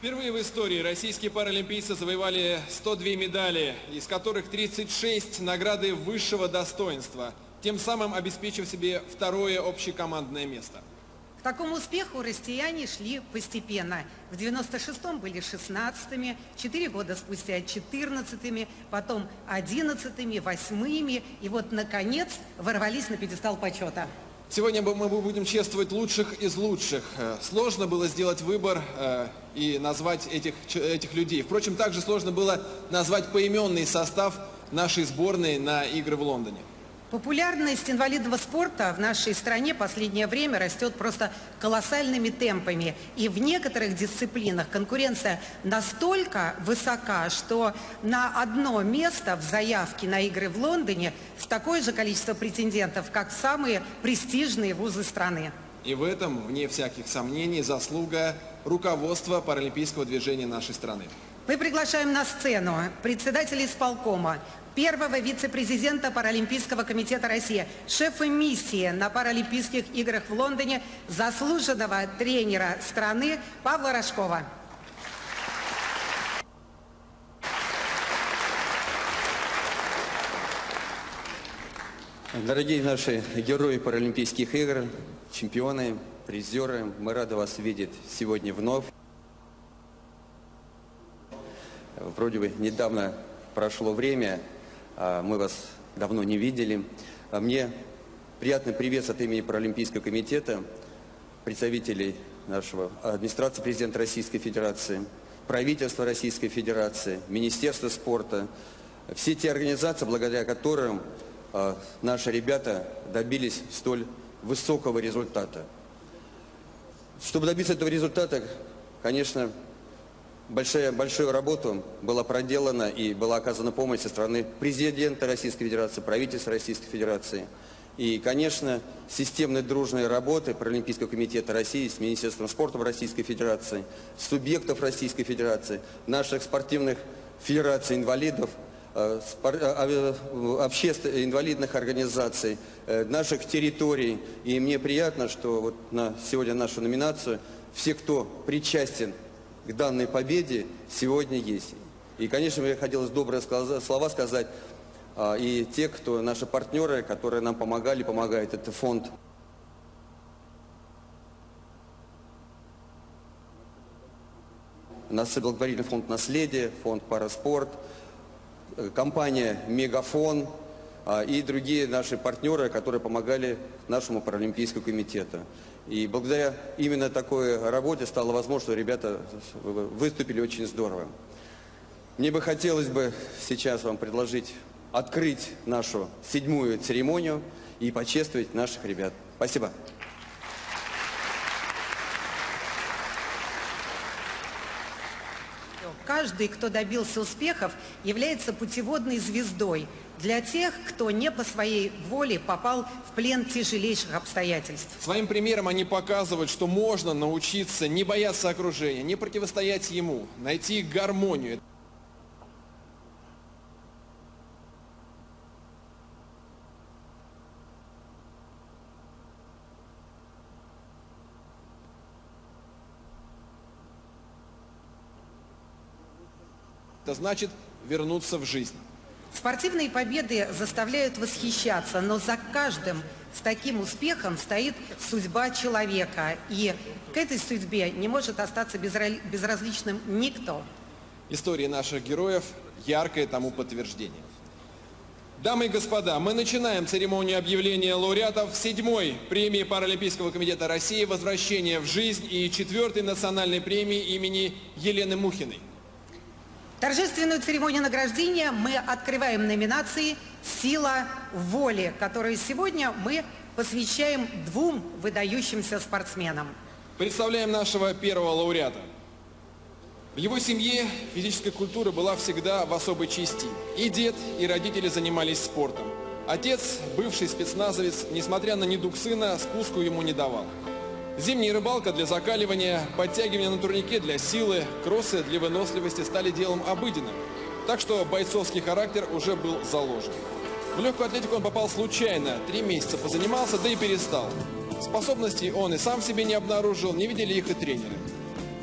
Впервые в истории российские паралимпийцы завоевали 102 медали, из которых 36 награды высшего достоинства, тем самым обеспечив себе второе общекомандное место. К такому успеху россияне шли постепенно. В 96-м были 16-ми, 4 года спустя 14-ми, потом 11-ми, 8-ми, и вот, наконец, ворвались на пьедестал почета. Сегодня мы будем чествовать лучших из лучших. Сложно было сделать выбор и назвать этих людей. Впрочем, также сложно было назвать поименный состав нашей сборной на игры в Лондоне. Популярность инвалидного спорта в нашей стране в последнее время растет просто колоссальными темпами. И в некоторых дисциплинах конкуренция настолько высока, что на одно место в заявке на игры в Лондоне с такое же количество претендентов, как в самые престижные вузы страны. И в этом, вне всяких сомнений, заслуга руководства паралимпийского движения нашей страны. Мы приглашаем на сцену председателя исполкома, первого вице-президента Паралимпийского комитета России, шефа миссии на Паралимпийских играх в Лондоне, заслуженного тренера страны Павла Рожкова. Дорогие наши герои Паралимпийских игр, чемпионы, призеры, мы рады вас видеть сегодня вновь. Вроде бы недавно прошло время, мы вас давно не видели. Мне приятный привет от имени Паралимпийского комитета, представителей нашего администрации президента Российской Федерации, правительства Российской Федерации, Министерства спорта, все те организации, благодаря которым наши ребята добились столь высокого результата. Чтобы добиться этого результата, конечно, большую работу была проделана и была оказана помощь со стороны президента Российской Федерации, правительства Российской Федерации. И, конечно, системной дружной работы Паралимпийского комитета России с Министерством спорта Российской Федерации, субъектов Российской Федерации, наших спортивных федераций инвалидов, инвалидных организаций, наших территорий. И мне приятно, что вот сегодня нашу номинацию все, кто причастен к данной победе, сегодня есть. И, конечно, мне хотелось добрые слова сказать и те, кто наши партнеры, которые нам помогали, помогают. Это фонд благотворительный фонд «Наследие», фонд «Параспорт», компания «Мегафон» и другие наши партнеры, которые помогали нашему Паралимпийскому комитету. И благодаря именно такой работе стало возможно, что ребята выступили очень здорово. Мне бы хотелось сейчас вам предложить открыть нашу 7-ю церемонию и почествовать наших ребят. Спасибо. Каждый, кто добился успехов, является путеводной звездой для тех, кто не по своей воле попал в плен тяжелейших обстоятельств. Своим примером они показывают, что можно научиться не бояться окружения, не противостоять ему, найти гармонию. Это значит вернуться в жизнь. Спортивные победы заставляют восхищаться, но за каждым с таким успехом стоит судьба человека. И к этой судьбе не может остаться безразличным никто. Истории наших героев – яркое тому подтверждение. Дамы и господа, мы начинаем церемонию объявления лауреатов 7-й премии Паралимпийского комитета России «Возвращение в жизнь» и 4-й национальной премии имени Елены Мухиной. Торжественную церемонию награждения мы открываем номинацией «Сила воли», которую сегодня мы посвящаем 2 выдающимся спортсменам. Представляем нашего первого лауреата. В его семье физическая культура была всегда в особой части. И дед, и родители занимались спортом. Отец, бывший спецназовец, несмотря на недуг сына, спуску ему не давал. Зимняя рыбалка для закаливания, подтягивание на турнике для силы, кроссы для выносливости стали делом обыденным. Так что бойцовский характер уже был заложен. В легкую атлетику он попал случайно, 3 месяца позанимался, да и перестал. Способностей он и сам в себе не обнаружил, не видели их и тренеры.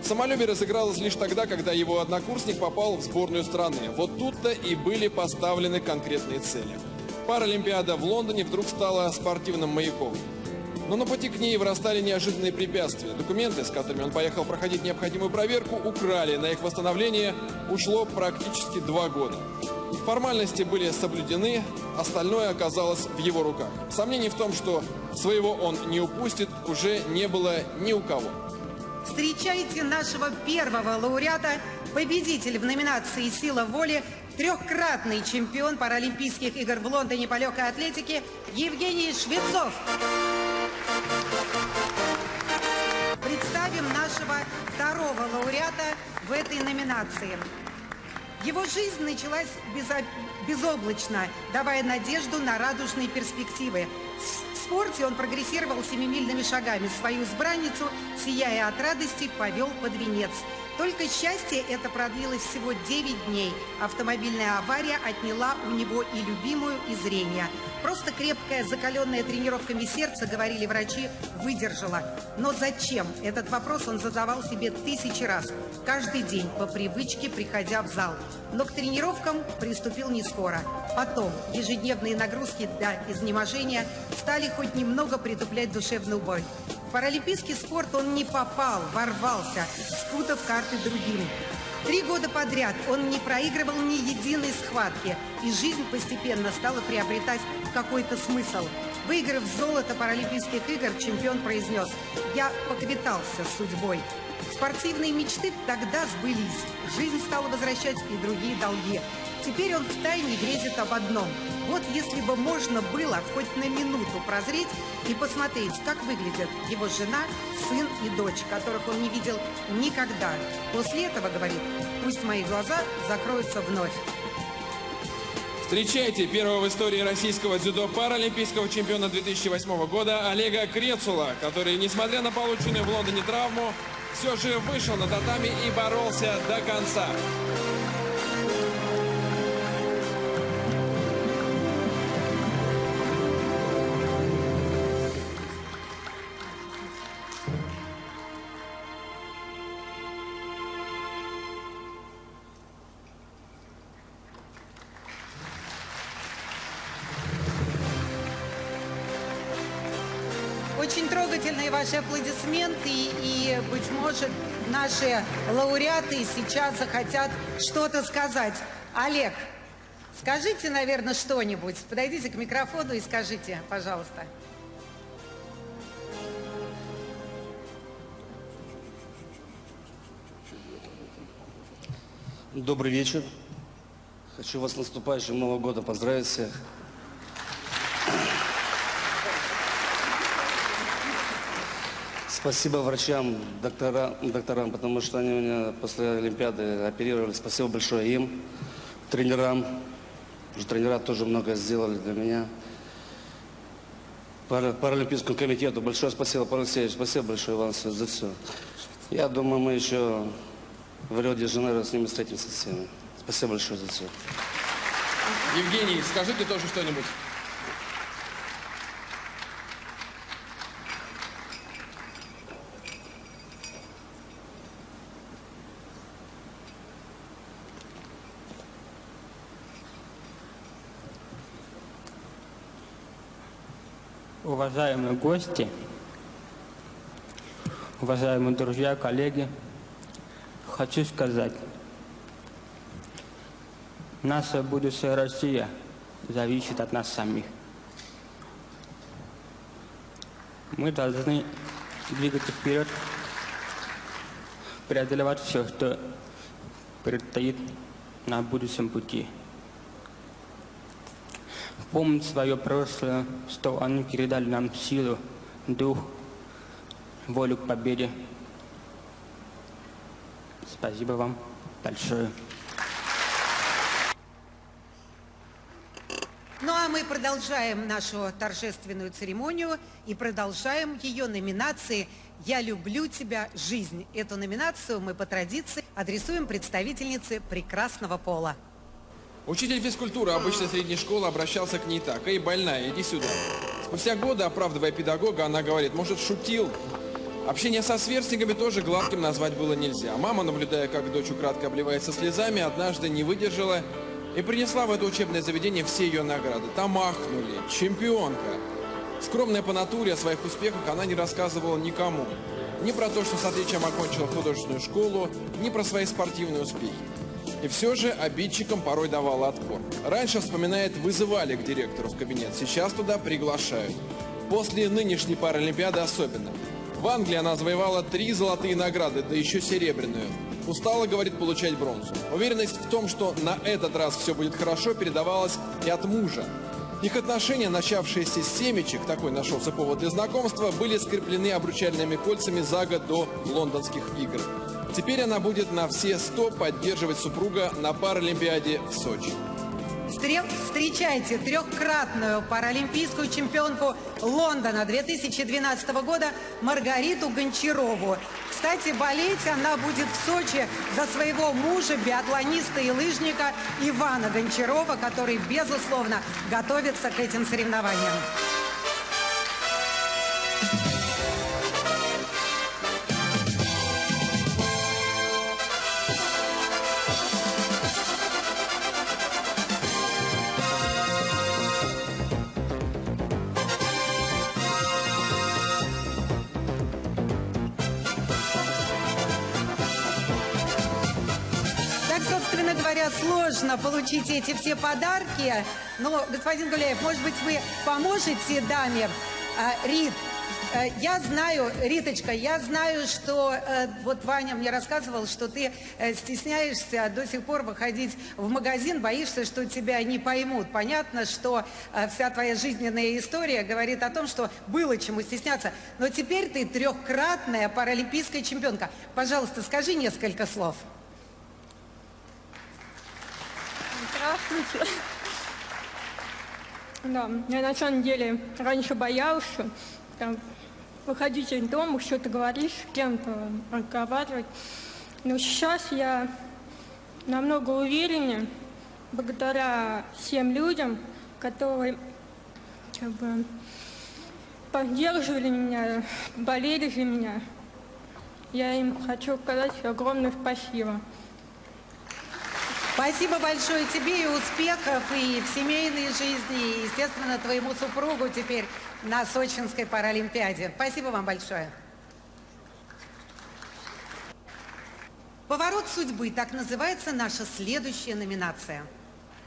Самолюбие разыгралось лишь тогда, когда его однокурсник попал в сборную страны. Вот тут-то и были поставлены конкретные цели. Паралимпиада в Лондоне вдруг стала спортивным маяком. Но на пути к ней вырастали неожиданные препятствия. Документы, с которыми он поехал проходить необходимую проверку, украли. На их восстановление ушло практически 2 года. Формальности были соблюдены, остальное оказалось в его руках. Сомнений в том, что своего он не упустит, уже не было ни у кого. Встречайте нашего первого лауреата, победитель в номинации «Сила воли», 3-кратный чемпион Паралимпийских игр в Лондоне по легкой атлетике Евгений Швецов. Представим нашего 2-го лауреата в этой номинации. Его жизнь началась безоблачно, давая надежду на радужные перспективы. В спорте он прогрессировал 7-мильными шагами. Свою избранницу, сияя от радости, повел под венец. Только счастье это продлилось всего 9 дней. Автомобильная авария отняла у него и любимую, и зрение. Просто крепкая, закаленная тренировками сердце, говорили врачи, выдержала. Но зачем? Этот вопрос он задавал себе 1000 раз. Каждый день, по привычке, приходя в зал. Но к тренировкам приступил не скоро. Потом ежедневные нагрузки до изнеможения стали хоть немного притуплять душевную боль. В паралимпийский спорт он не попал, ворвался, спутав карты другим. 3 года подряд он не проигрывал ни единой схватки, и жизнь постепенно стала приобретать какой-то смысл. Выиграв золото Паралимпийских игр, чемпион произнес: «Я поквитался с судьбой». Спортивные мечты тогда сбылись. Жизнь стала возвращать и другие долги. Теперь он втайне грезит об одном – Вот если бы можно было хоть на минуту прозреть и посмотреть, как выглядят его жена, сын и дочь, которых он не видел никогда. После этого, говорит, пусть мои глаза закроются вновь. Встречайте первого в истории российского дзюдо паралимпийского чемпиона 2008 года Олега Крецула, который, несмотря на полученную в Лондоне травму, все же вышел на татами и боролся до конца. Очень трогательные ваши аплодисменты, и, быть может, наши лауреаты сейчас захотят что-то сказать. Олег, скажите, наверное, что-нибудь. Подойдите к микрофону и скажите, пожалуйста. Добрый вечер. Хочу вас с наступающим Новым годом поздравить всех. Спасибо врачам, докторам, потому что они меня после Олимпиады оперировали. Спасибо большое им, тренерам. Тренера тоже многое сделали для меня. Паралимпийскому комитету большое спасибо, Павел Алексеевич. Спасибо большое вам за все. Я думаю, мы еще в Рио-де-Жанейро с ними встретимся всеми. Спасибо большое за все. Евгений, скажите тоже что-нибудь. Уважаемые гости, уважаемые друзья, коллеги, хочу сказать, наша будущая Россия зависит от нас самих. Мы должны двигаться вперед, преодолевать все, что предстоит на будущем пути. Помнить свое прошлое, что они передали нам силу, дух, волю к победе. Спасибо вам большое. Ну а мы продолжаем нашу торжественную церемонию и продолжаем ее номинации «Я люблю тебя, жизнь». Эту номинацию мы по традиции адресуем представительнице прекрасного пола. Учитель физкультуры обычной средней школы обращался к ней так: «Эй, больная, иди сюда». Спустя годы, оправдывая педагога, она говорит: «Может, шутил?» Общение со сверстниками тоже гладким назвать было нельзя. Мама, наблюдая, как дочь украдкой обливается слезами, однажды не выдержала и принесла в это учебное заведение все ее награды. Там ахнули: чемпионка! Скромная по натуре, о своих успехах она не рассказывала никому. Ни про то, что с отличием окончила художественную школу, ни про свои спортивные успехи. И все же обидчикам порой давала отпор. Раньше, вспоминает, вызывали к директору в кабинет, сейчас туда приглашают. После нынешней Паралимпиады особенно. В Англии она завоевала 3 золотые награды, да еще серебряную. Устала, говорит, получать бронзу. Уверенность в том, что на этот раз все будет хорошо, передавалась и от мужа. Их отношения, начавшиеся с семечек, такой нашелся повод для знакомства, были скреплены обручальными кольцами за год до лондонских игр. Теперь она будет на все 100 поддерживать супруга на Паралимпиаде в Сочи. Встречайте трехкратную паралимпийскую чемпионку Лондона 2012 года Маргариту Гончарову. Кстати, болеть она будет в Сочи за своего мужа, биатлониста и лыжника Ивана Гончарова, который, безусловно, готовится к этим соревнованиям. Собственно говоря, сложно получить эти все подарки. Но, господин Гуляев, может быть, вы поможете даме? Рит, Я знаю, Риточка, я знаю, что вот Ваня мне рассказывал, что ты стесняешься до сих пор выходить в магазин, боишься, что тебя не поймут. Понятно, что вся твоя жизненная история говорит о том, что было чему стесняться. Но теперь ты трехкратная паралимпийская чемпионка. Пожалуйста, скажи несколько слов. Здравствуйте. Да, я на самом деле раньше боялся там, выходить из дома, что-то говоришь, с кем-то разговаривать. Но сейчас я намного увереннее, благодаря всем людям, которые как бы, поддерживали меня, болели за меня. Я им хочу сказать огромное спасибо. Спасибо большое тебе и успехов и в семейной жизни, и, естественно, твоему супругу теперь на Сочинской Паралимпиаде. Спасибо вам большое. «Поворот судьбы» – так называется наша следующая номинация.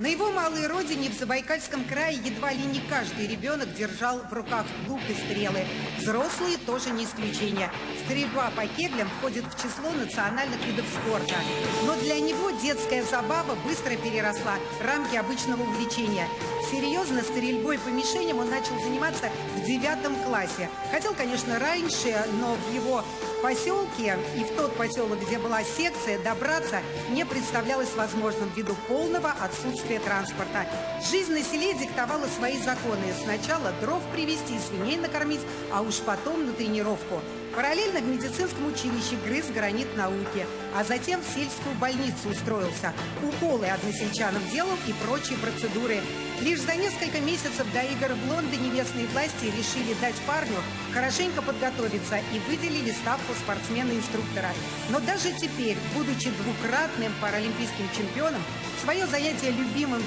На его малой родине, в Забайкальском крае, едва ли не каждый ребенок держал в руках лук и стрелы. Взрослые тоже не исключение. Стрельба по кеглям входит в число национальных видов спорта. Но для него детская забава быстро переросла рамки обычного увлечения. Серьезно стрельбой по мишеням он начал заниматься в 9 классе. Хотел, конечно, раньше, но в его поселке и в тот поселок, где была секция, добраться не представлялось возможным ввиду полного отсутствия транспорта. Жизнь на селе диктовала свои законы. Сначала дров привезти, свиней накормить, а уж потом на тренировку. Параллельно в медицинском училище грыз гранит науки, а затем в сельскую больницу устроился. Уколы односельчанам делал и прочие процедуры. Лишь за несколько месяцев до игр в Лондоне местные власти решили дать парню хорошенько подготовиться и выделили ставку спортсмена-инструктора. Но даже теперь, будучи двукратным паралимпийским чемпионом, свое занятие любимым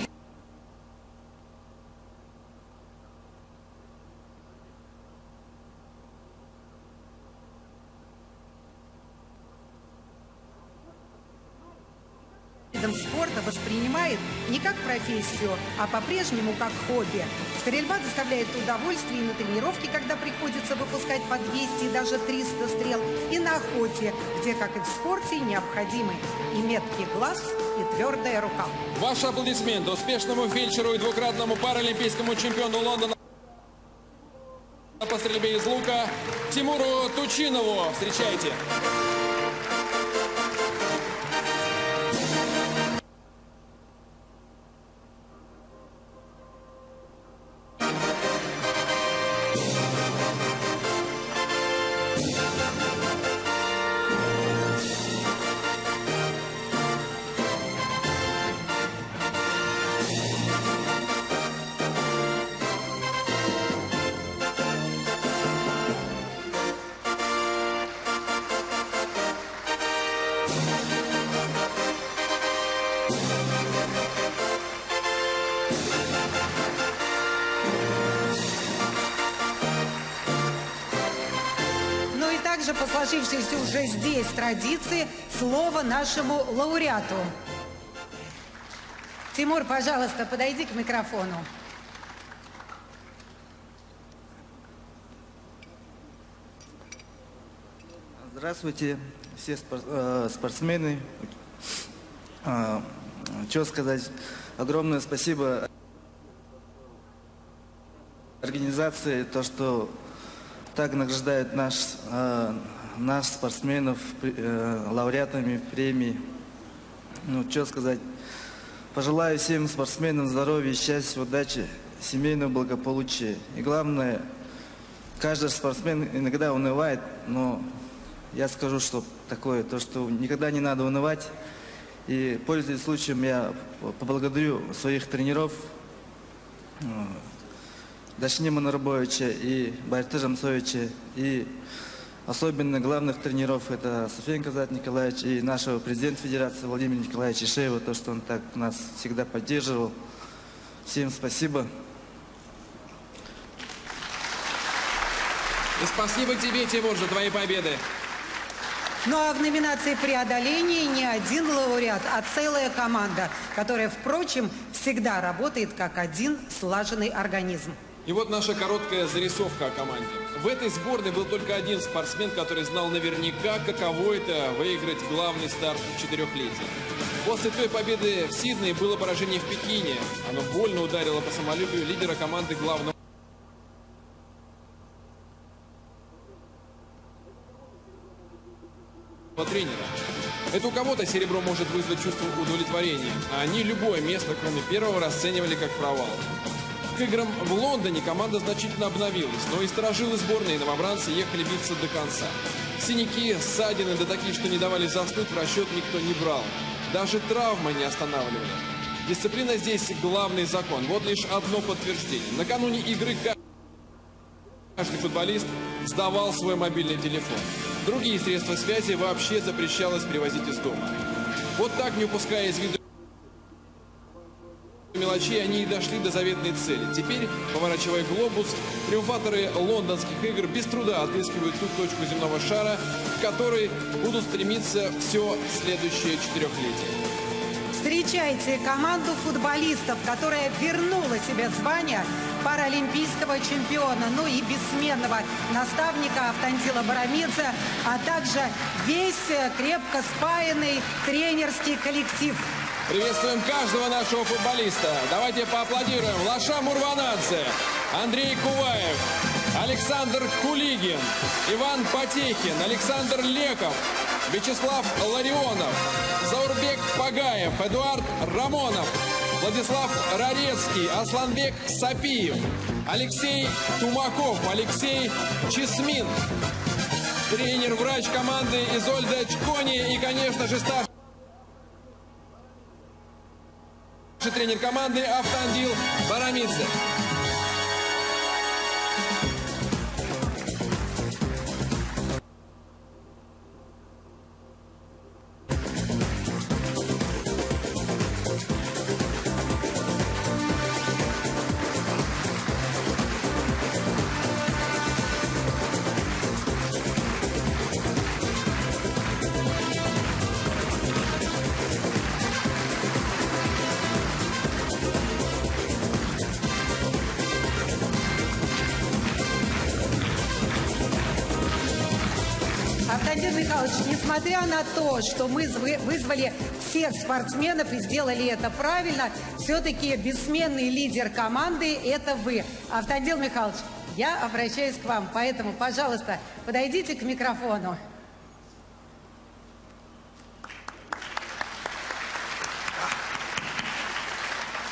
видом спорта воспринимает не как профессию, а по-прежнему как хобби. Стрельба доставляет удовольствие и на тренировке, когда приходится выпускать по 200 и даже 300 стрел, и на охоте, где, как и в спорте, необходимы и меткий глаз, и твердая рука. Ваши аплодисменты успешному фельдшеру и двукратному паралимпийскому чемпиону Лондона по стрельбе из лука Тимуру Тучинову. Встречайте. Также по сложившейся уже здесь традиции слово нашему лауреату. Тимур, пожалуйста, подойди к микрофону. Здравствуйте, все спортсмены. Что сказать? Огромное спасибо организации, то, что так награждают наш спортсменов лауреатами премии. Ну, что сказать? Пожелаю всем спортсменам здоровья, счастья, удачи, семейного благополучия. И главное, каждый спортсмен иногда унывает, но я скажу, что такое, то, что никогда не надо унывать. И, пользуясь случаем, я поблагодарю своих тренеров, Дашнима Нарбовича и Байрты Жамсовича, и особенно главных тренеров, это Софиенко Зат Николаевич и нашего президента Федерации Владимира Николаевича Ишеева, то, что он так нас всегда поддерживал. Всем спасибо. И спасибо тебе, Тимур, за твои победы. Ну а в номинации преодоления не один лауреат, а целая команда, которая, впрочем, всегда работает как один слаженный организм. И вот наша короткая зарисовка о команде. В этой сборной был только один спортсмен, который знал наверняка, каково это выиграть главный старт в 4-летии. После той победы в Сиднее было поражение в Пекине. Оно больно ударило по самолюбию лидера команды главного тренера. Это у кого-то серебро может вызвать чувство удовлетворения, а они любое место, кроме первого, расценивали как провал. К играм в Лондоне команда значительно обновилась, но и сторожилы сборной и новобранцы ехали биться до конца. Синяки, ссадины, да такие, что не давали заснуть, в расчет никто не брал. Даже травмы не останавливали. Дисциплина здесь главный закон. Вот лишь одно подтверждение. Накануне игры каждый футболист сдавал свой мобильный телефон. Другие средства связи вообще запрещалось привозить из дома. Вот так, не упуская из виду мелочей, они и дошли до заветной цели. Теперь, поворачивая глобус, триумфаторы лондонских игр без труда отыскивают ту точку земного шара, к которой будут стремиться все следующее 4-летие. Встречайте команду футболистов, которая вернула себе звание паралимпийского чемпиона, ну и бессменного наставника Автандила Барамидзе, а также весь крепко спаянный тренерский коллектив. Приветствуем каждого нашего футболиста. Давайте поаплодируем. Лаша Мурванадзе, Андрей Куваев, Александр Кулигин, Иван Потехин, Александр Леков, Вячеслав Ларионов, Заурбек Пагаев, Эдуард Рамонов, Владислав Рарецкий, Асланбек Сапиев, Алексей Тумаков, Алексей Чесмин, тренер-врач команды Изольда Чкони и, конечно же, старший тренер команды Автандил Барамидзе. Автандил Михайлович, несмотря на то, что мы вызвали всех спортсменов и сделали это правильно, все-таки бессменный лидер команды – это вы. Автандил Михайлович, я обращаюсь к вам, поэтому, пожалуйста, подойдите к микрофону.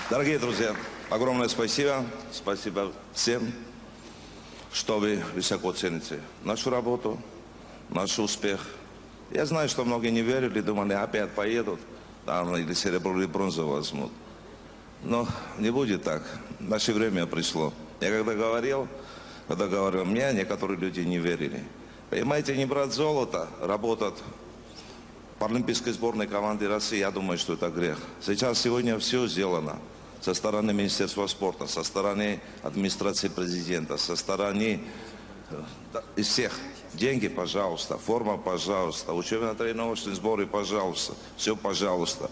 Дорогие друзья, огромное спасибо. Спасибо всем, что вы высоко цените нашу работу, наш успех. Я знаю, что многие не верили, думали, опять поедут, там или серебро, или бронзу возьмут. Но не будет так. Наше время пришло. Я когда говорил мне, некоторые люди не верили. Понимаете, не брать золото, работать в паралимпийской сборной команды России, я думаю, что это грех. Сегодня все сделано. Со стороны Министерства спорта, со стороны администрации президента, со стороны из всех. Деньги, пожалуйста, форма, пожалуйста, учебно-тренировочные сборы, пожалуйста, все, пожалуйста.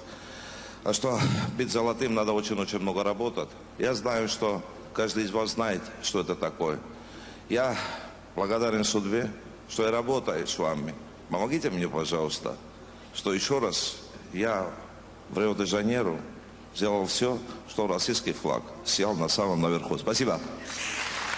А что быть золотым, надо очень-очень много работать. Я знаю, что каждый из вас знает, что это такое. Я благодарен судьбе, что я работаю с вами. Помогите мне, пожалуйста, что еще раз я в Рио-де-Жанейро сделал все, что российский флаг сел на самом наверху. Спасибо.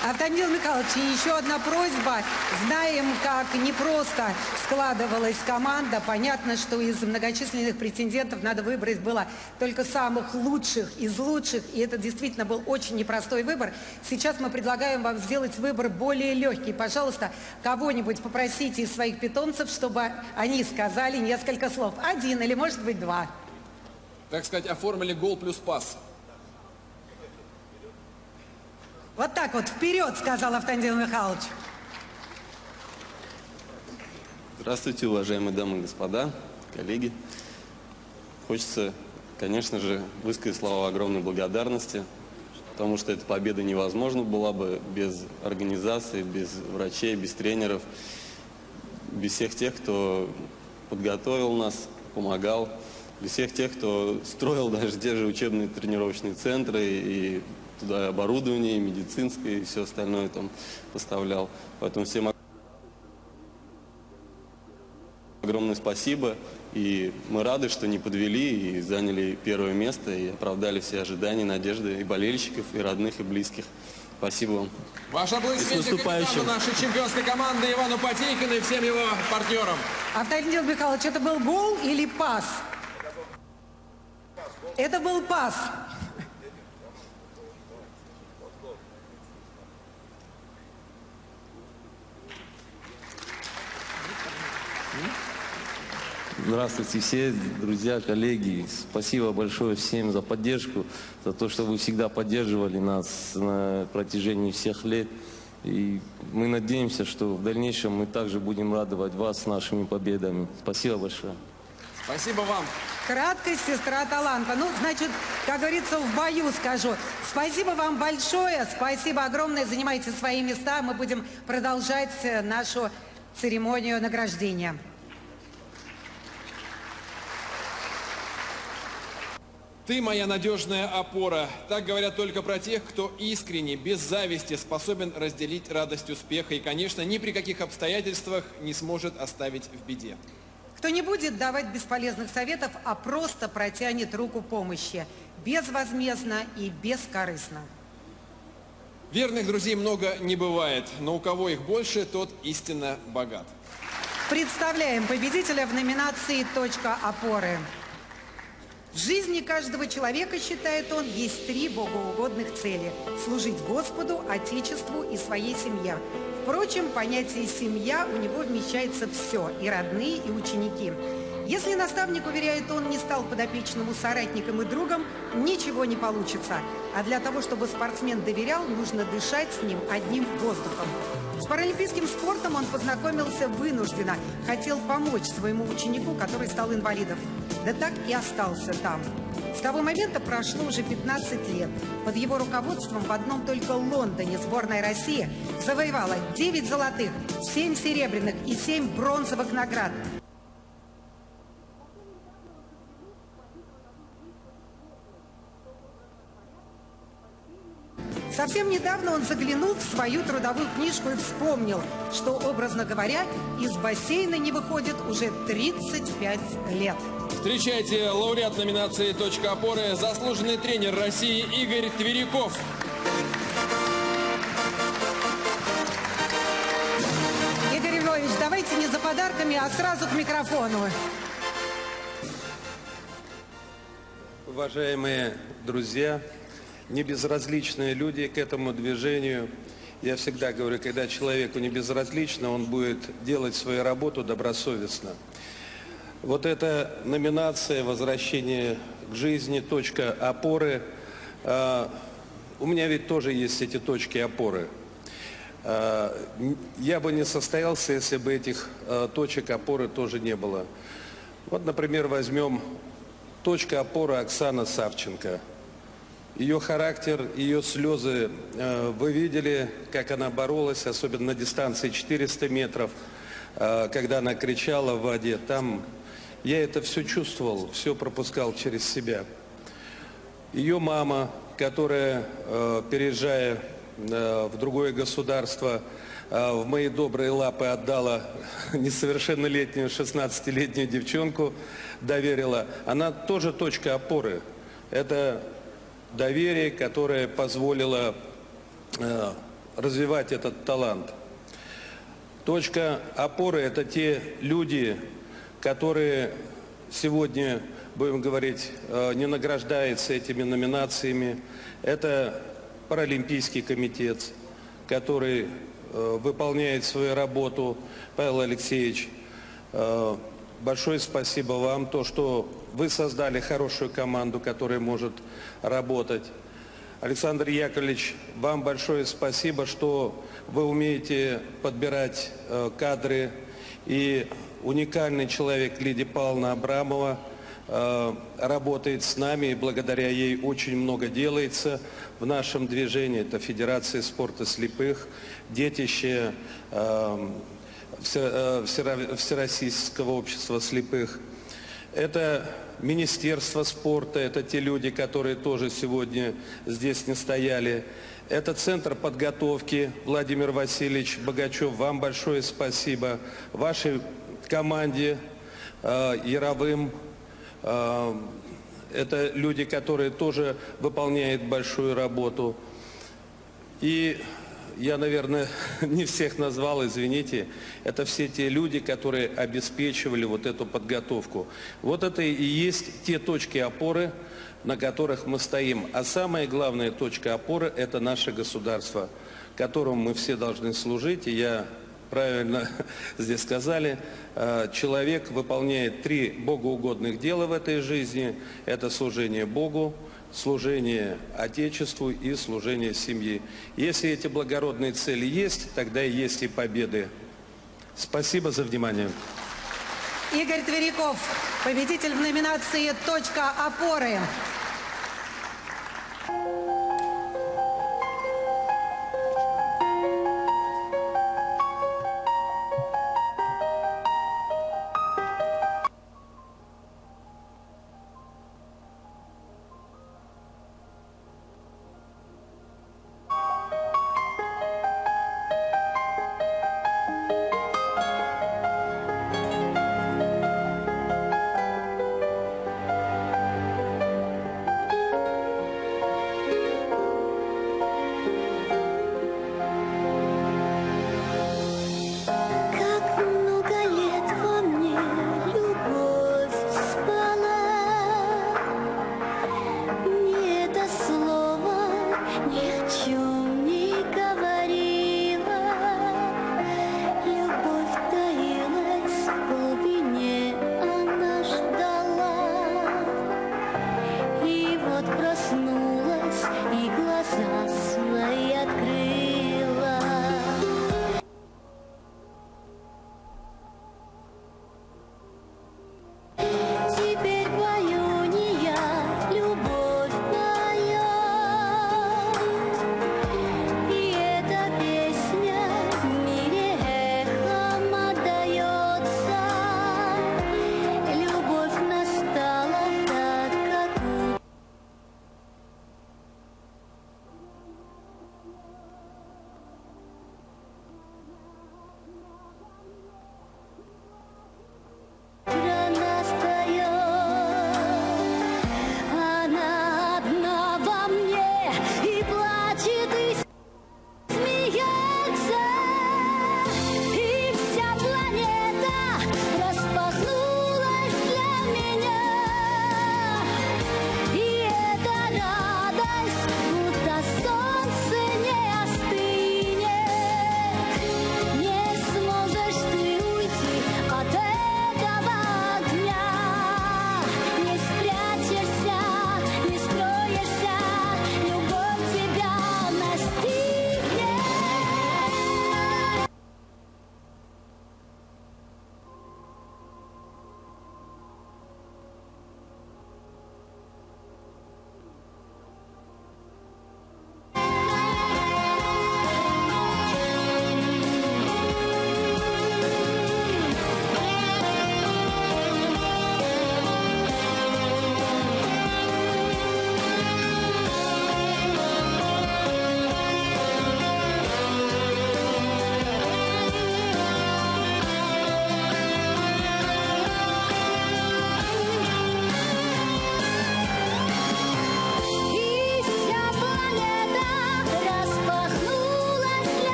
Автандил Михайлович, и еще одна просьба. Знаем, как непросто складывалась команда. Понятно, что из многочисленных претендентов надо выбрать было только самых лучших из лучших. И это действительно был очень непростой выбор. Сейчас мы предлагаем вам сделать выбор более легкий. Пожалуйста, кого-нибудь попросите из своих питомцев, чтобы они сказали несколько слов. Один или, может быть, два. Так сказать, оформили гол плюс пас. Вот так вот, вперед, сказал Автандил Михайлович. Здравствуйте, уважаемые дамы и господа, коллеги. Хочется, конечно же, высказать слова огромной благодарности, потому что эта победа невозможна была бы без организации, без врачей, без тренеров, без всех тех, кто подготовил нас, помогал, без всех тех, кто строил даже те же учебные тренировочные центры и туда оборудование, медицинское и все остальное там поставлял. Поэтому всем огромное спасибо. И мы рады, что не подвели и заняли первое место, и оправдали все ожидания, надежды и болельщиков, и родных, и близких. Спасибо вам. Ваши аплодисменты капитану нашей чемпионской команды Ивану Потейкину и всем его партнерам. Автодил Михайлович, это был гол или пас? Это был пас. Здравствуйте все, друзья, коллеги. Спасибо большое всем за поддержку, за то, что вы всегда поддерживали нас на протяжении всех лет. И мы надеемся, что в дальнейшем мы также будем радовать вас нашими победами. Спасибо большое. Спасибо вам. Краткость, сестра таланта. Ну, значит, как говорится, в бою скажу. Спасибо вам большое, спасибо огромное. Занимайте свои места. Мы будем продолжать нашу церемонию награждения. Ты моя надежная опора. Так говорят только про тех, кто искренне, без зависти, способен разделить радость успеха и, конечно, ни при каких обстоятельствах не сможет оставить в беде. Кто не будет давать бесполезных советов, а просто протянет руку помощи. Безвозмездно и бескорыстно. Верных друзей много не бывает, но у кого их больше, тот истинно богат. Представляем победителя в номинации «Точка опоры». В жизни каждого человека, считает он, есть 3 богоугодных цели – служить Господу, Отечеству и своей семье. Впрочем, понятие «семья» у него вмещается все – и родные, и ученики. Если наставник, уверяет он, не стал подопечному соратником и другом, ничего не получится. А для того, чтобы спортсмен доверял, нужно дышать с ним одним воздухом. С паралимпийским спортом он познакомился вынужденно. Хотел помочь своему ученику, который стал инвалидом. Да так и остался там. С того момента прошло уже 15 лет. Под его руководством в одном только Лондоне сборная России завоевала 9 золотых, 7 серебряных и 7 бронзовых наград. Совсем недавно он заглянул в свою трудовую книжку и вспомнил, что, образно говоря, из бассейна не выходит уже 35 лет. Встречайте лауреат номинации «Точка опоры», заслуженный тренер России Игорь Тверяков. Игорь Львович, давайте не за подарками, а сразу к микрофону. Уважаемые друзья, небезразличные люди к этому движению. Я всегда говорю, когда человеку не безразлично, он будет делать свою работу добросовестно. Вот эта номинация «Возвращение к жизни. Точка опоры». У меня ведь тоже есть эти точки опоры. Я бы не состоялся, если бы этих точек опоры тоже не было. Вот, например, возьмем точка опоры Оксана Савченко. Ее характер, ее слезы, вы видели, как она боролась, особенно на дистанции 400 метров, когда она кричала в воде. Там я это все чувствовал, все пропускал через себя. Ее мама, которая, переезжая в другое государство, в мои добрые лапы отдала несовершеннолетнюю 16-летнюю девчонку, доверила. Она тоже точка опоры. Это доверие, которое позволило развивать этот талант. Точка опоры – это те люди, которые сегодня, будем говорить, не награждаются этими номинациями. Это Паралимпийский комитет, который выполняет свою работу. Павел Алексеевич, большое спасибо вам, то, что вы создали хорошую команду, которая может работать. Александр Яковлевич, вам большое спасибо, что вы умеете подбирать кадры. И уникальный человек Лидия Павловна Абрамова работает с нами, и благодаря ей очень много делается в нашем движении. Это Федерация спорта слепых, детище Всероссийского общества слепых. Это Министерство спорта, это те люди, которые тоже сегодня здесь не стояли. Это Центр подготовки, Владимир Васильевич Богачев, вам большое спасибо. Вашей команде, Яровым, это люди, которые тоже выполняют большую работу. И я, наверное, не всех назвал, извините. Это все те люди, которые обеспечивали вот эту подготовку. Вот это и есть те точки опоры, на которых мы стоим. А самая главная точка опоры – это наше государство, которому мы все должны служить. И я правильно здесь сказали, человек выполняет 3 богоугодных дела в этой жизни. Это служение Богу, служение Отечеству и служение семье. Если эти благородные цели есть, тогда и есть и победы. Спасибо за внимание. Игорь Тверяков, победитель в номинации «Точка опоры».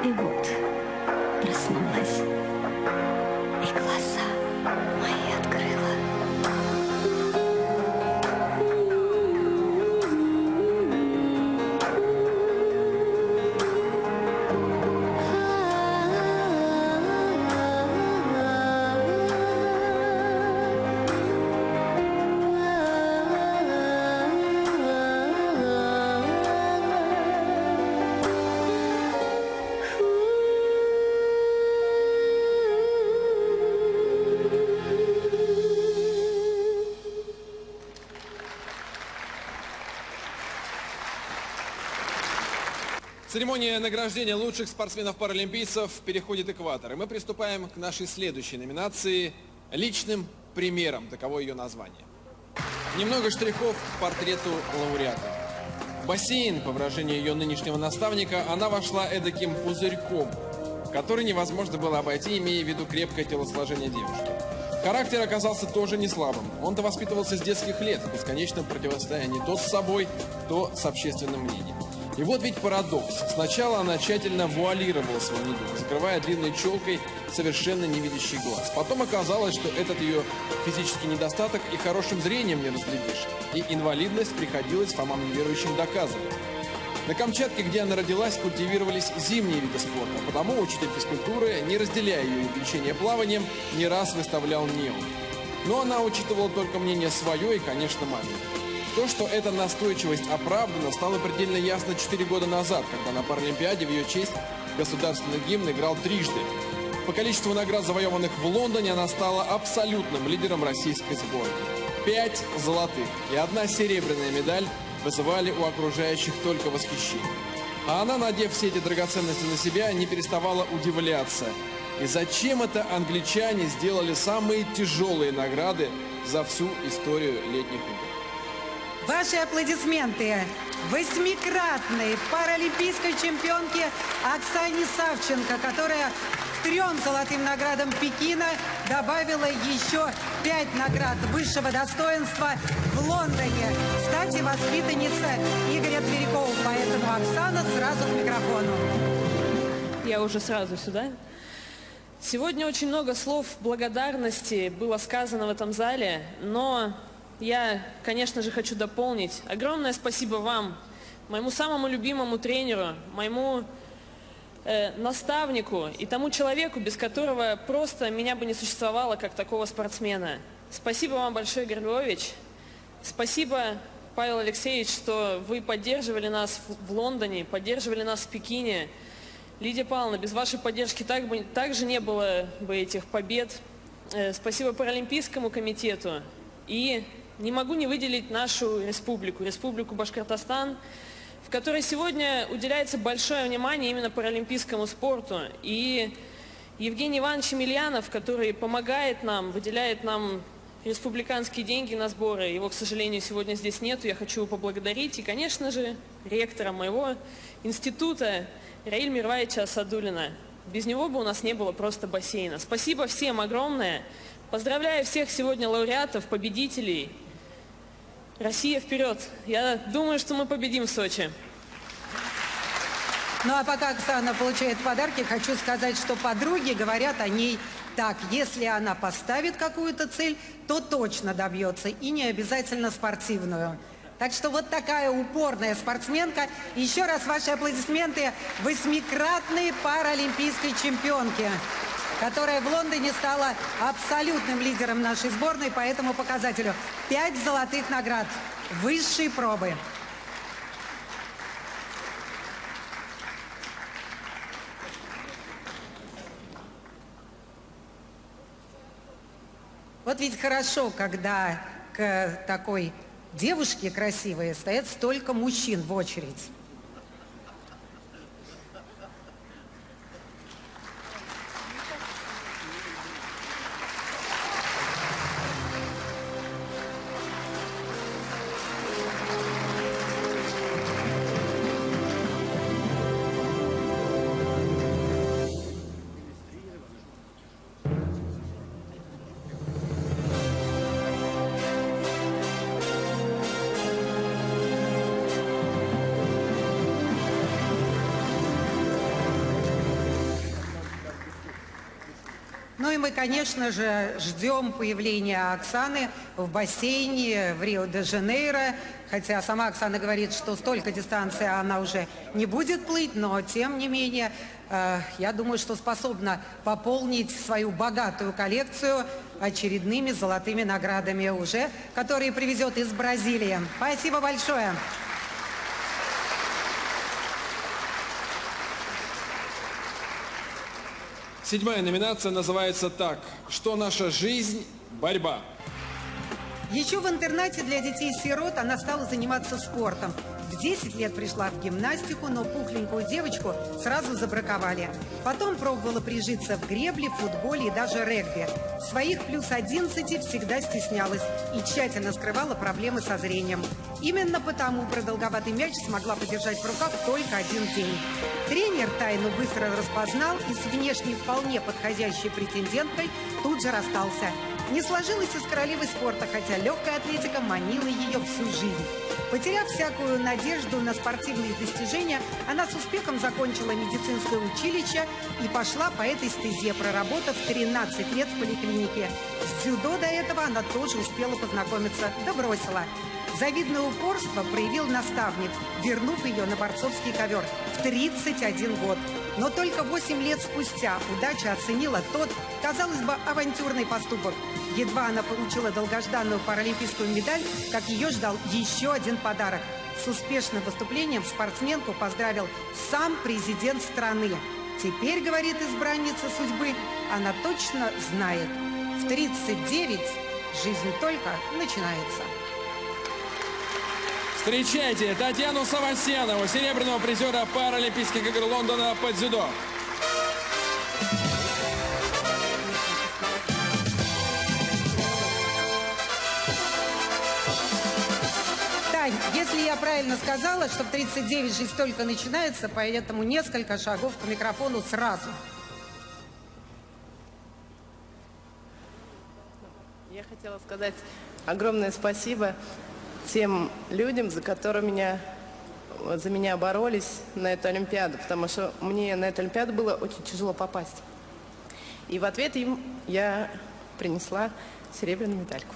И вот проснулась. Церемония награждения лучших спортсменов-паралимпийцев переходит экватор. И мы приступаем к нашей следующей номинации «Личным примером». Таково ее название. Немного штрихов к портрету лауреата. В бассейн, по выражению ее нынешнего наставника, она вошла эдаким пузырьком, который невозможно было обойти, имея в виду крепкое телосложение девушки. Характер оказался тоже не слабым. Он-то воспитывался с детских лет, в бесконечном противостоянии то с собой, то с общественным мнением. И вот ведь парадокс. Сначала она тщательно вуалировала свой недуг, закрывая длинной челкой совершенно невидящий глаз. Потом оказалось, что этот ее физический недостаток и хорошим зрением не разглядишь. И инвалидность приходилось Фомам неверующим доказывать. На Камчатке, где она родилась, культивировались зимние виды спорта, потому учитель физкультуры, не разделяя ее увлечение плаванием, не раз выставлял неуд. Но она учитывала только мнение свое и, конечно, мамино. То, что эта настойчивость оправдана, стало предельно ясно 4 года назад, когда на Паралимпиаде в ее честь государственный гимн играл трижды. По количеству наград, завоеванных в Лондоне, она стала абсолютным лидером российской сборной. 5 золотых и 1 серебряная медаль вызывали у окружающих только восхищение. А она, надев все эти драгоценности на себя, не переставала удивляться. И зачем это англичане сделали самые тяжелые награды за всю историю летних игр? Ваши аплодисменты 8-кратной паралимпийской чемпионке Оксане Савченко, которая к 3 золотым наградам Пекина добавила еще 5 наград высшего достоинства в Лондоне. Кстати, воспитанница Игоря Тверякова, поэтому Оксана сразу к микрофону. Я уже сразу сюда. Сегодня очень много слов благодарности было сказано в этом зале, но я, конечно же, хочу дополнить. Огромное спасибо вам, моему самому любимому тренеру, моему наставнику и тому человеку, без которого просто меня бы не существовало как такого спортсмена. Спасибо вам большое, Игорь Львович. Спасибо, Павел Алексеевич, что вы поддерживали нас в Лондоне, поддерживали нас в Пекине. Лидия Павловна, без вашей поддержки также не было бы этих побед. Спасибо Паралимпийскому комитету. И не могу не выделить нашу республику, Республику Башкортостан, в которой сегодня уделяется большое внимание именно паралимпийскому спорту. И Евгений Иванович Емельянов, который помогает нам, выделяет нам республиканские деньги на сборы. Его, к сожалению, сегодня здесь нету. Я хочу его поблагодарить. И, конечно же, ректора моего института Раиля Мирваевича Асадуллина. Без него бы у нас не было просто бассейна. Спасибо всем огромное. Поздравляю всех сегодня лауреатов, победителей. Россия вперед! Я думаю, что мы победим в Сочи. Ну а пока Оксана получает подарки, хочу сказать, что подруги говорят о ней так. Если она поставит какую-то цель, то точно добьется. И не обязательно спортивную. Так что вот такая упорная спортсменка. Еще раз ваши аплодисменты 8-кратной паралимпийской чемпионке, которая в Лондоне стала абсолютным лидером нашей сборной по этому показателю. 5 золотых наград. Высшие пробы. Вот ведь хорошо, когда к такой девушке красивой стоят столько мужчин в очередь. Ну и мы, конечно же, ждем появления Оксаны в бассейне в Рио-де-Жанейро. Хотя сама Оксана говорит, что столько дистанции она уже не будет плыть, но тем не менее, я думаю, что способна пополнить свою богатую коллекцию очередными золотыми наградами уже, которые привезет из Бразилии. Спасибо большое. Седьмая номинация называется так: «Что наша жизнь? Борьба». Еще в интернате для детей-сирот она стала заниматься спортом. В 10 лет пришла в гимнастику, но пухленькую девочку сразу забраковали. Потом пробовала прижиться в гребле, футболе и даже регби. Своих плюс 11 всегда стеснялась и тщательно скрывала проблемы со зрением. Именно потому продолговатый мяч смогла подержать в руках только один день. Тренер тайну быстро распознал и с внешне вполне подходящей претенденткой тут же расстался. Не сложилось и с королевой спорта, хотя легкая атлетика манила ее всю жизнь. Потеряв всякую надежду на спортивные достижения, она с успехом закончила медицинское училище и пошла по этой стезе, проработав 13 лет в поликлинике. С дзюдо до этого она тоже успела познакомиться, да бросила. Завидное упорство проявил наставник, вернув ее на борцовский ковер в 31 год. Но только 8 лет спустя удача оценила тот, казалось бы, авантюрный поступок. Едва она получила долгожданную паралимпийскую медаль, как ее ждал еще один подарок. С успешным выступлением спортсменку поздравил сам президент страны. Теперь, говорит избранница судьбы, она точно знает: в 39 жизнь только начинается. Встречайте Татьяну Савастьянову, серебряного призера Паралимпийских игр Лондона по дзюдо. Тань, если я правильно сказала, что в 39 жизнь только начинается, поэтому несколько шагов по микрофону сразу. Я хотела сказать огромное спасибо тем людям, за меня боролись на эту Олимпиаду, потому что мне на эту Олимпиаду было очень тяжело попасть. И в ответ им я принесла серебряную медальку.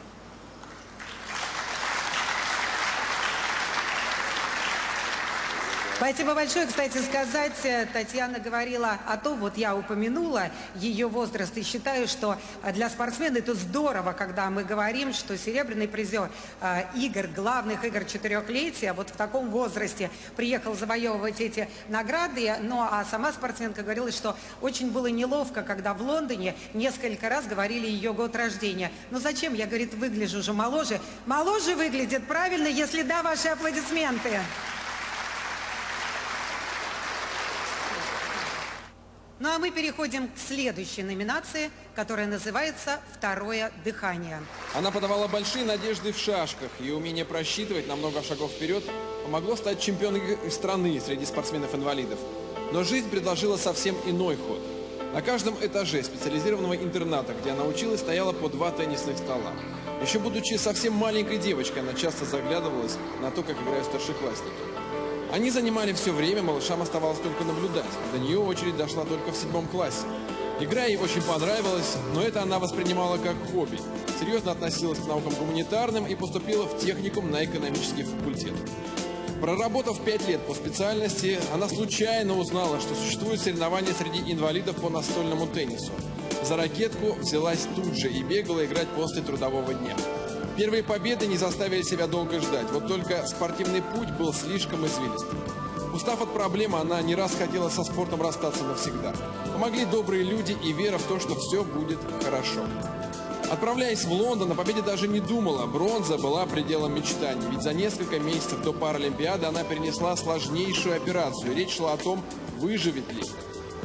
Спасибо большое. Кстати сказать, Татьяна говорила о том, вот я упомянула ее возраст, и считаю, что для спортсмена это здорово, когда мы говорим, что серебряный призер игр, главных игр четырехлетия, вот в таком возрасте приехал завоевывать эти награды. Ну, а сама спортсменка говорила, что очень было неловко, когда в Лондоне несколько раз говорили ее год рождения. Ну зачем? Я, говорит, выгляжу уже моложе. Моложе выглядит, правильно, если да, ваши аплодисменты. Ну а мы переходим к следующей номинации, которая называется «Второе дыхание». Она подавала большие надежды в шашках, и умение просчитывать на много шагов вперед помогло стать чемпионом страны среди спортсменов-инвалидов. Но жизнь предложила совсем иной ход. На каждом этаже специализированного интерната, где она училась, стояло по 2 теннисных стола. Еще будучи совсем маленькой девочкой, она часто заглядывалась на то, как играют старшеклассники. Они занимали все время, малышам оставалось только наблюдать. До нее очередь дошла только в 7 классе. Игра ей очень понравилась, но это она воспринимала как хобби. Серьезно относилась к наукам гуманитарным и поступила в техникум на экономический факультет. Проработав 5 лет по специальности, она случайно узнала, что существуют соревнования среди инвалидов по настольному теннису. За ракетку взялась тут же и бегала играть после трудового дня. Первые победы не заставили себя долго ждать, вот только спортивный путь был слишком извилистым. Устав от проблемы, она не раз хотела со спортом расстаться навсегда. Помогли добрые люди и вера в то, что все будет хорошо. Отправляясь в Лондон, о победе даже не думала. Бронза была пределом мечтаний, ведь за несколько месяцев до Паралимпиады она перенесла сложнейшую операцию. Речь шла о том, выживет ли.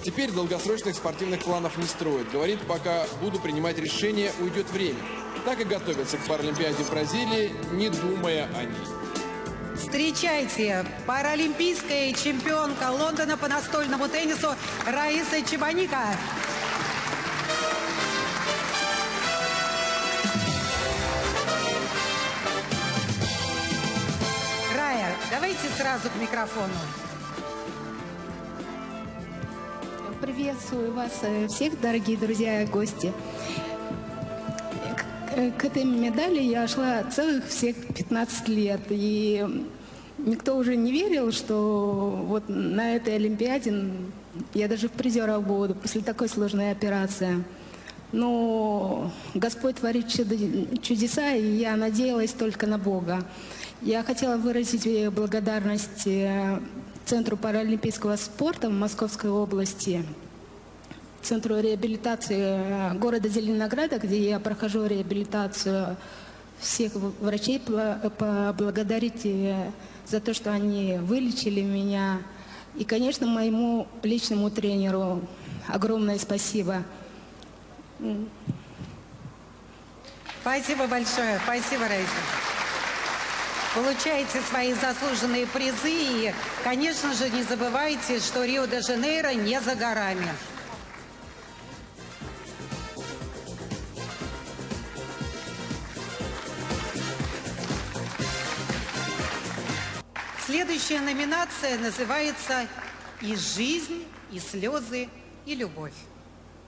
Теперь долгосрочных спортивных планов не строит. Говорит, пока буду принимать решение, уйдет время. Так и готовится к Паралимпиаде в Бразилии, не думая о ней. Встречайте, паралимпийская чемпионка Лондона по настольному теннису Раиса Чебаника. Рая, давайте сразу к микрофону. Приветствую вас всех, дорогие друзья и гости. К этой медали я шла целых всех 15 лет. И никто уже не верил, что вот на этой Олимпиаде я даже в призерах буду после такой сложной операции. Но Господь творит чудеса, и я надеялась только на Бога. Я хотела выразить благодарность Центру паралимпийского спорта в Московской области, Центру реабилитации города Зеленограда, где я прохожу реабилитацию, всех врачей поблагодарить за то, что они вылечили меня. И, конечно, моему личному тренеру огромное спасибо. Спасибо большое. Спасибо, Раиса. Получаете свои заслуженные призы и, конечно же, не забывайте, что Рио-де-Жанейро не за горами. Следующая номинация называется «И жизнь, и слезы, и любовь».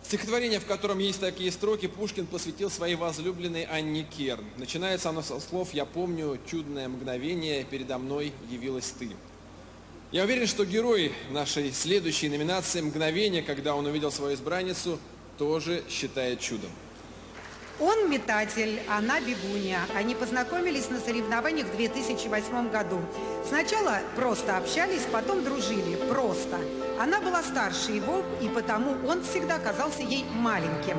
Стихотворение, в котором есть такие строки, Пушкин посвятил своей возлюбленной Анне Керн. Начинается оно со слов «Я помню чудное мгновение, передо мной явилась ты». Я уверен, что герой нашей следующей номинации «Мгновение», когда он увидел свою избранницу, тоже считает чудом. Он метатель, она бегунья. Они познакомились на соревнованиях в 2008 году. Сначала просто общались, потом дружили. Просто. Она была старше его, и потому он всегда казался ей маленьким.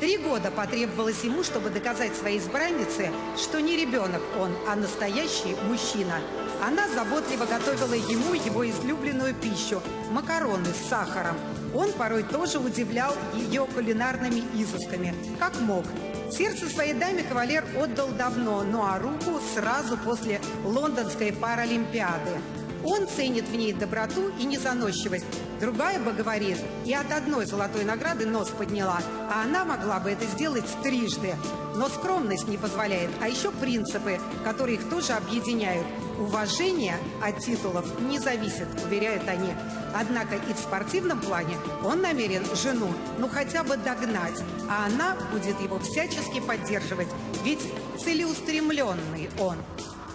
3 года потребовалось ему, чтобы доказать своей избраннице, что не ребенок он, а настоящий мужчина. Она заботливо готовила ему его излюбленную пищу – макароны с сахаром. Он порой тоже удивлял ее кулинарными изысками, как мог. Сердце своей даме кавалер отдал давно, ну а руку сразу после Лондонской паралимпиады. Он ценит в ней доброту и незаносчивость. Другая бы, говорит, и от одной золотой награды нос подняла, а она могла бы это сделать трижды. Но скромность не позволяет, а еще принципы, которые их тоже объединяют. Уважение от титулов не зависит, уверяют они. Однако и в спортивном плане он намерен жену, ну хотя бы догнать, а она будет его всячески поддерживать, ведь целеустремленный он.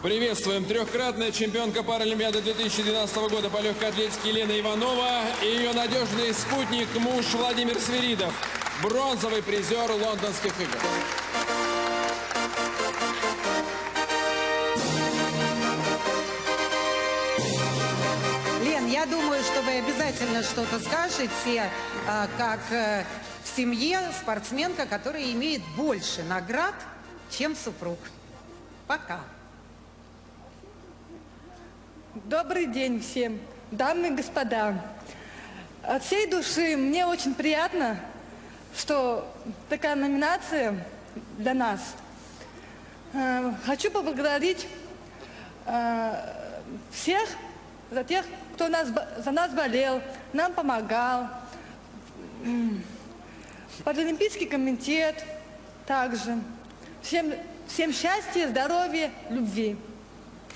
Приветствуем трехкратная чемпионка Паралимпиады 2012 года по легкой атлетике Елена Иванова и ее надежный спутник, муж Владимир Свиридов, бронзовый призер Лондонских игр. Лен, я думаю, что вы обязательно что-то скажете, как в семье спортсменка, которая имеет больше наград, чем супруг. Пока. Добрый день всем, дамы и господа. От всей души мне очень приятно, что такая номинация для нас. Хочу поблагодарить всех за тех, кто за нас болел, нам помогал. Паралимпийский комитет также. Всем счастья, здоровья, любви.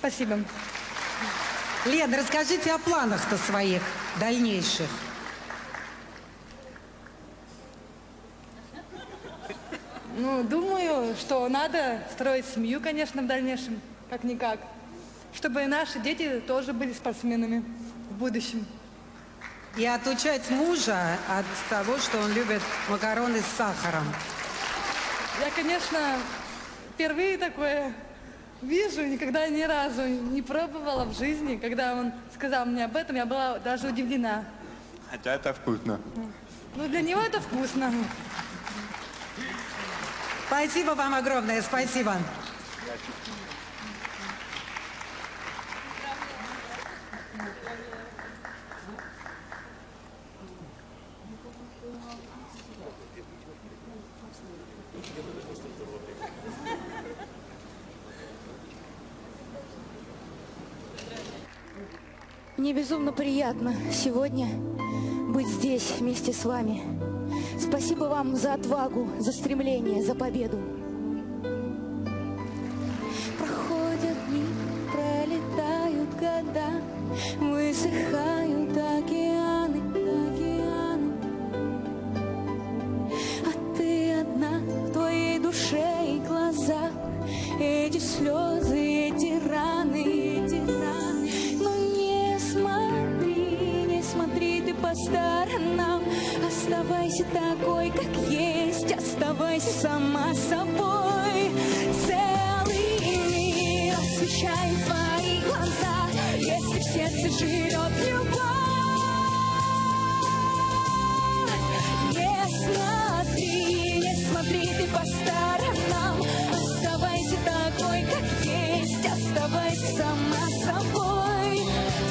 Спасибо. Лен, расскажите о планах-то своих дальнейших. Ну, думаю, что надо строить семью, конечно, в дальнейшем, как-никак, чтобы и наши дети тоже были спортсменами в будущем. И отучать мужа от того, что он любит макароны с сахаром. Я, конечно, впервые такое вижу, никогда ни разу не пробовала в жизни. Когда он сказал мне об этом, я была даже удивлена. Хотя это вкусно. Ну, для него это вкусно. Спасибо вам огромное, спасибо. Мне безумно приятно сегодня быть здесь вместе с вами. Спасибо вам за отвагу, за стремление, за победу. Проходят дни, пролетают года, высыхают океаны, океаны. по сторонам. Оставайся такой, как есть, оставайся сама собой. Целый мир освещает твои глаза, если в сердце живет любовь. Не смотри ты по сторонам, оставайся такой, как есть, оставайся сама собой.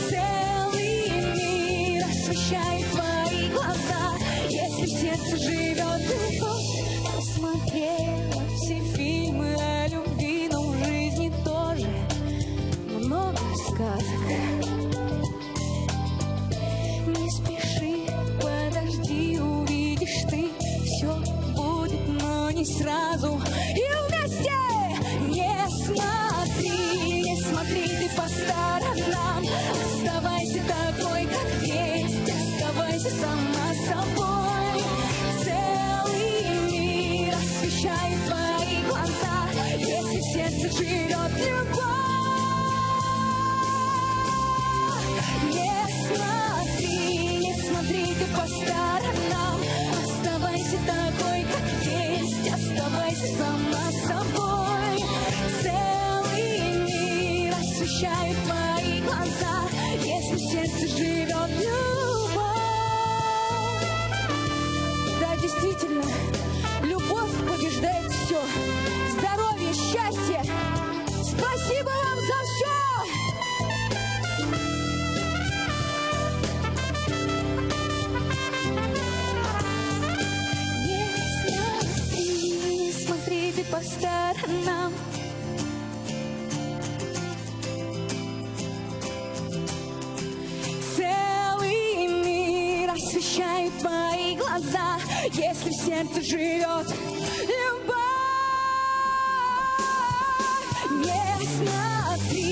Целый мир освещает твои глаза, если в сердце живет любовь. Посмотрела все фильмы о любви, но в жизни тоже много сказок. Не спеши, подожди, увидишь ты, все будет, но не сразу. И вместе не смотри ты по сторонам, оставайся такой, как есть, оставайся сама собой. Целый мир освещает твои глаза, если в сердце живет любовь. Не смотри ты по сторонам, оставайся такой, как есть, оставайся сама собой. Целый мир освещает твои глаза, если в сердце живет любовь. Да, действительно, любовь побеждает все. Здоровье, счастье. Спасибо вам за все. Не смотри ты по сторонам. Целый мир освещает твои глаза, если в сердце живет любовь.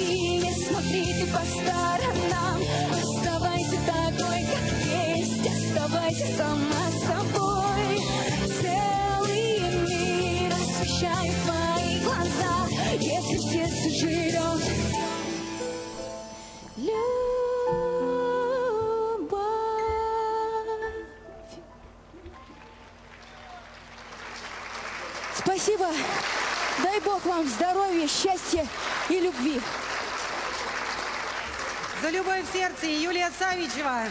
Не смотри ты по сторонам, оставайся такой, как есть, оставайся сама собой. Целый мир освещает твои глаза, если в сердце живет любовь. Спасибо. Дай Бог вам здоровья, счастья и любви. За любовь в сердце Юлия Савичева.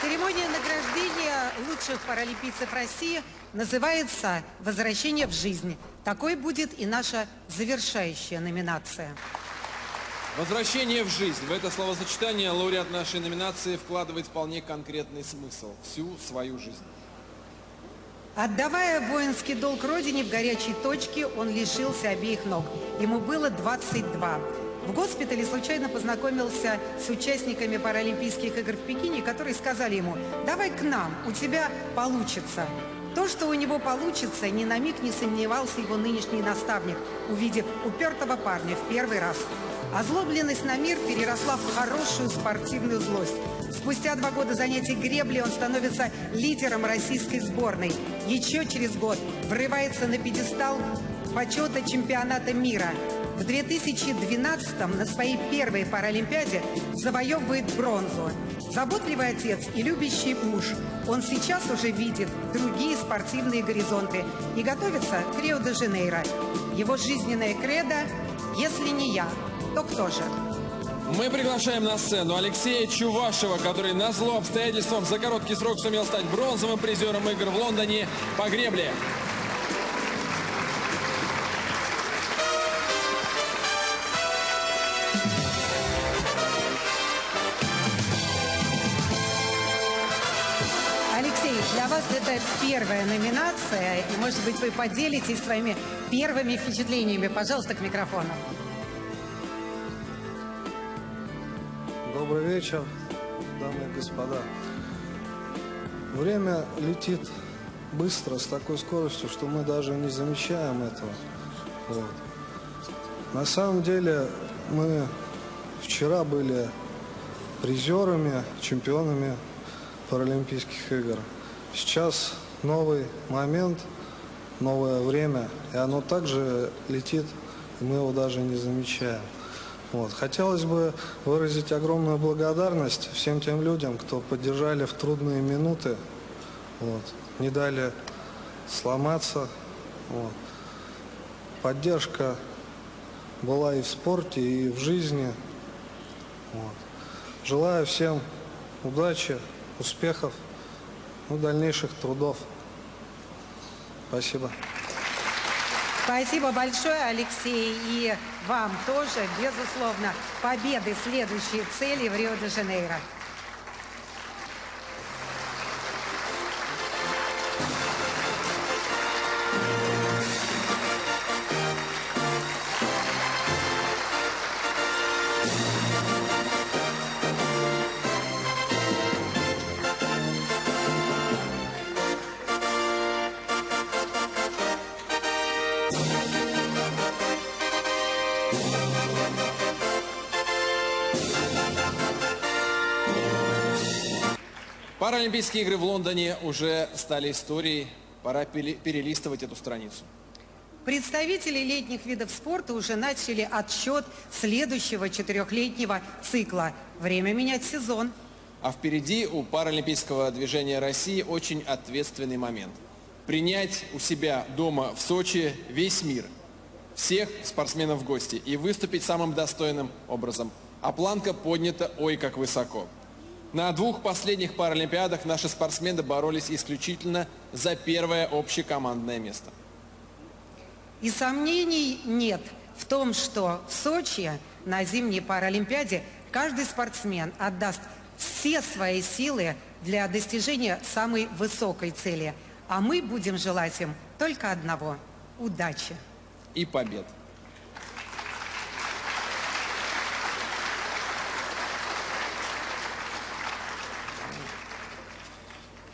Церемония награждения лучших паралимпийцев России называется «Возвращение в жизнь». Такой будет и наша завершающая номинация. Возвращение в жизнь. В это словосочетание лауреат нашей номинации вкладывает вполне конкретный смысл. Всю свою жизнь. Отдавая воинский долг Родине в горячей точке, он лишился обеих ног. Ему было 22. В госпитале случайно познакомился с участниками Паралимпийских игр в Пекине, которые сказали ему: «Давай к нам, у тебя получится». То, что у него получится, ни на миг не сомневался его нынешний наставник, увидев упертого парня в первый раз. Озлобленность на мир переросла в хорошую спортивную злость. Спустя 2 года занятий греблей он становится лидером российской сборной. Еще через год врывается на пьедестал почета чемпионата мира. В 2012-м на своей первой Паралимпиаде завоевывает бронзу. Заботливый отец и любящий муж. Он сейчас уже видит другие спортивные горизонты и готовится к Рио-де-Жанейро. Его жизненное кредо: «Если не я, то кто же?» Мы приглашаем на сцену Алексея Чувашева, который назло обстоятельствам за короткий срок сумел стать бронзовым призером игр в Лондоне по гребле. Алексей, для вас это первая номинация, и, может быть, вы поделитесь своими первыми впечатлениями. Пожалуйста, к микрофону. Добрый вечер, дамы и господа. Время летит быстро, с такой скоростью, что мы даже не замечаем этого. Вот. На самом деле мы вчера были призерами, чемпионами Паралимпийских игр. Сейчас новый момент, новое время, и оно также летит, и мы его даже не замечаем. Вот. Хотелось бы выразить огромную благодарность всем тем людям, кто поддержали в трудные минуты, вот, не дали сломаться. Вот. Поддержка была и в спорте, и в жизни. Вот. Желаю всем удачи, успехов, дальнейших трудов. Спасибо. Спасибо большое, Алексей, и вам тоже, безусловно, победы, следующие цели в Рио-де-Жанейро. Паралимпийские игры в Лондоне уже стали историей. Пора перелистывать эту страницу. Представители летних видов спорта уже начали отсчет следующего 4-летнего цикла. Время менять сезон. А впереди у паралимпийского движения России очень ответственный момент. Принять у себя дома в Сочи весь мир, всех спортсменов в гости и выступить самым достойным образом. А планка поднята ой как высоко. На 2 последних паралимпиадах наши спортсмены боролись исключительно за первое общекомандное место. И сомнений нет в том, что в Сочи на зимней паралимпиаде каждый спортсмен отдаст все свои силы для достижения самой высокой цели. А мы будем желать им только одного – удачи. И побед.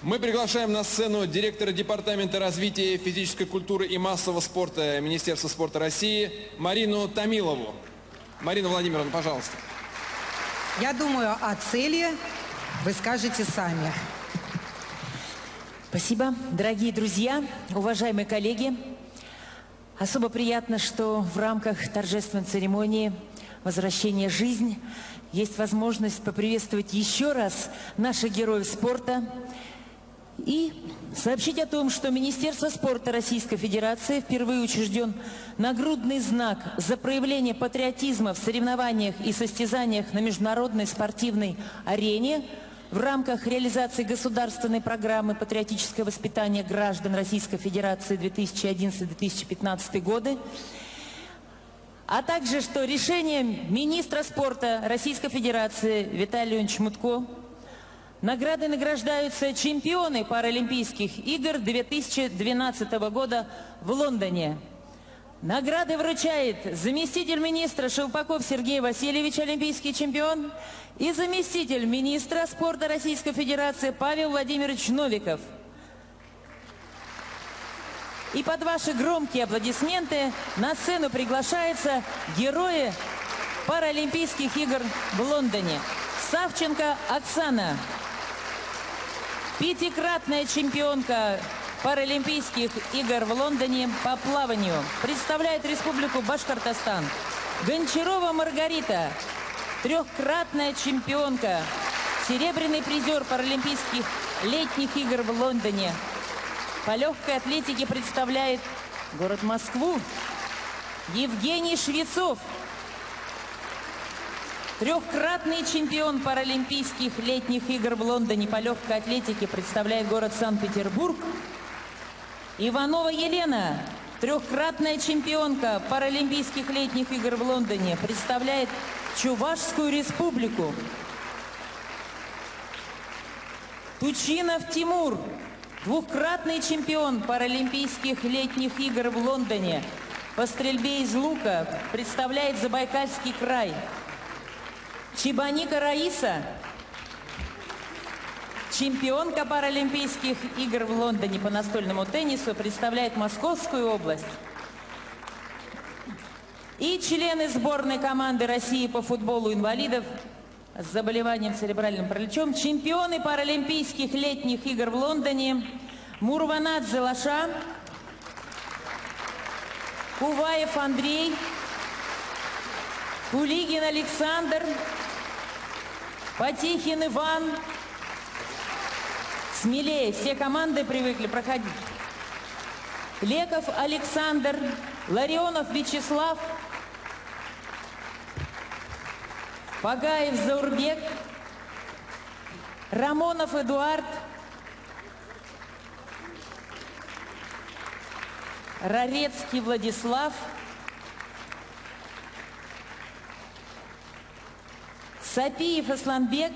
Мы приглашаем на сцену директора Департамента развития физической культуры и массового спорта Министерства спорта России Марину Томилову. Марина Владимировна, пожалуйста. Я думаю, о цели вы скажете сами. Спасибо. Дорогие друзья, уважаемые коллеги, особо приятно, что в рамках торжественной церемонии «Возвращение в жизнь» есть возможность поприветствовать еще раз наших героев спорта и сообщить о том, что Министерство спорта Российской Федерации впервые учрежден нагрудный знак за проявление патриотизма в соревнованиях и состязаниях на международной спортивной арене в рамках реализации государственной программы «Патриотическое воспитание граждан Российской Федерации 2011-2015 годы», а также, что решением министра спорта Российской Федерации Виталия Леонидовича Мутко награды награждаются чемпионы Паралимпийских игр 2012 года в Лондоне. Награды вручает заместитель министра Шелпаков Сергей Васильевич, олимпийский чемпион, и заместитель министра спорта Российской Федерации Павел Владимирович Новиков. И под ваши громкие аплодисменты на сцену приглашаются герои Паралимпийских игр в Лондоне. Савченко Оксана, 5-кратная чемпионка Паралимпийских игр в Лондоне по плаванию, представляет Республику Башкортостан. Гончарова Маргарита, 3-кратная чемпионка, серебряный призер Паралимпийских летних игр в Лондоне. По легкой атлетике представляет город Москву. Евгений Швецов, 3-кратный чемпион Паралимпийских летних игр в Лондоне по легкой атлетике, представляет город Санкт-Петербург. Иванова Елена, 3-кратная чемпионка Паралимпийских летних игр в Лондоне, представляет Чувашскую республику. Тучинов Тимур, 2-кратный чемпион Паралимпийских летних игр в Лондоне по стрельбе из лука, представляет Забайкальский край. Чебаника Раиса, чемпионка Паралимпийских игр в Лондоне по настольному теннису, представляет Московскую область. И члены сборной команды России по футболу инвалидов с заболеванием церебральным параличом, чемпионы Паралимпийских летних игр в Лондоне Мурванадзе Лаша, Куваев Андрей, Кулигин Александр, Потихин Иван. Смелее, все команды привыкли проходить. Леков Александр, Ларионов Вячеслав, Пагаев Заурбек, Рамонов Эдуард, Рарецкий Владислав, Сапиев Асланбек,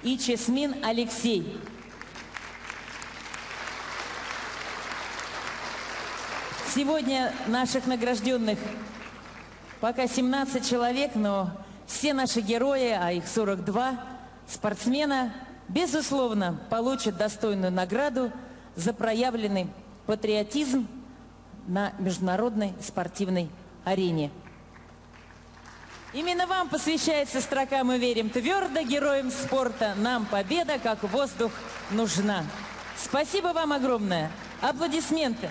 и Чесмин Алексей. Сегодня наших награжденных пока 17 человек, но все наши герои, а их 42 спортсмена, безусловно, получат достойную награду за проявленный патриотизм на международной спортивной арене. Именно вам посвящается строка «Мы верим твердо, героям спорта, нам победа, как воздух, нужна». Спасибо вам огромное. Аплодисменты.